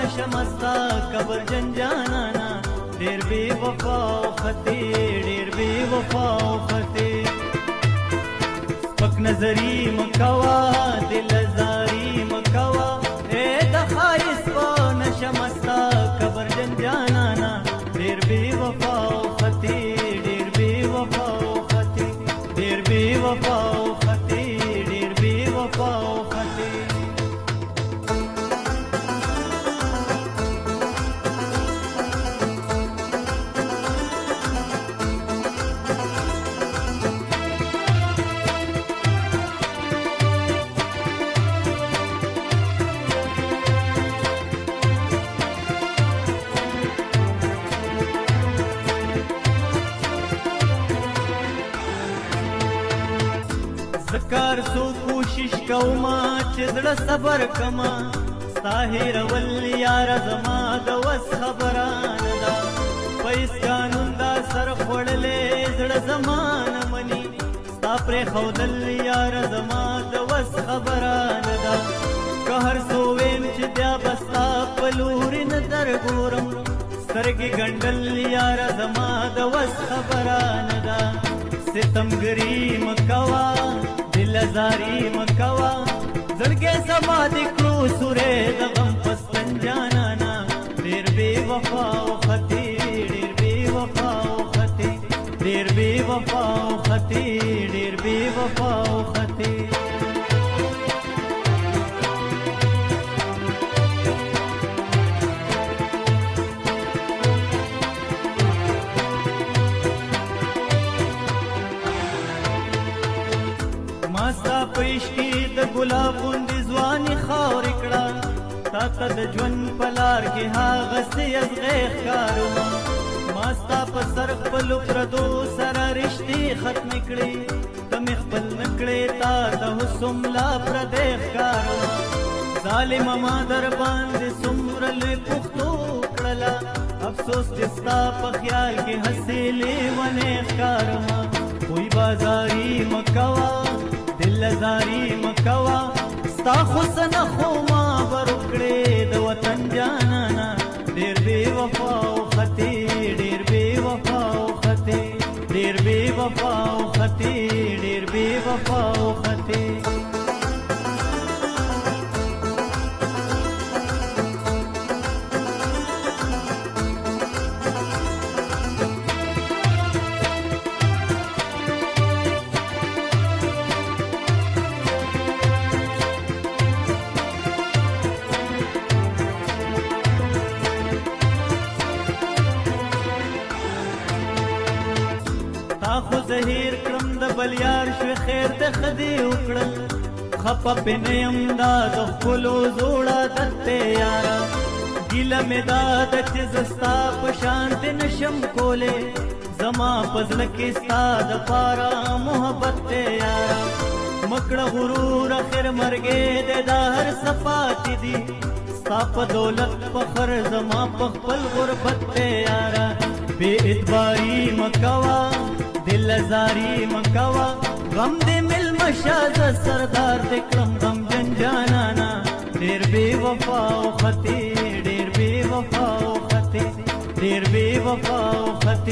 نشمستا قبر جنجانانا ډیر بے وفا او خطی ډیر بے وفا او خطی سپک نظری مکوا دل زاری مکوا اے د خایس په نشمستا قبر جنجانانا ډیر بے وفا او خطی ډیر بے وفا او خطی ډیر بے وفا او خطی ډیر بے وفا او خطی کار سو کوشش کوما چې زړه صبر کما ظاهر ول یار زما د وس خبران دا پیس قانون دا سر خړلې زړه زمان منی ستا پر خودل یار زما د وس خبران دا قهر سو ویم چې بیا بستا پلور نظر ګورم سترګې ګندل یار زما د وس خبران دا ستمګری مکوا دل زاری مکوا زړګې زما د کړو سورې د غم پستن جانانا ډېر بے وفا او خطی ډېر بے وفا او خطی ډېر بے وفا او خطی ډېر بے وفا او خطی ماستا پېشکی د ګلاب غوندې ځواني خاورې کړه تا ته د ژوند په لار کې هغسې ازغې ښکارونه ماستا په سر خپلو پردو سره رشتې ختمې کړې ته مې خپل نه کړې تا ته حسم لا پردی ښکارونه ظالمه ما در باندې څومره لوی پښتو کړله افسوس چې ستا په خیال کې هسې لیونې ښکارمه کوئی بازاري مکوه دل زاری مکوا ستا حسن خو ما برکړې د وطن جانانا ډېر بے وفا او خطی ډېر بے وفا او خطی ډېر بے وفا او خطی ډېر بے وفا او خطی خو زهیر کړم د بل یار شوې خیر د ښځې وکړل خفه پې نه یم دا د ښکلو زوړه درته یاره ګیله مې دا ده چې زه ستا په شانتې نشم کولی زما په زړه کې ستا دپاره محبت دی یاره مکړه غرور اخر مرګې دی دا هر څه پاتې دي ستا په دولت فخر زما په خپل غربت دی یاره بې اعتباري مه کوه دل زاری مکوا غم دې مل مشاز سردار دې کړم غم جنجانانا ډېر بے وفا او خطی ډېر بے وفا او خطی ډېر بے وفا او خطی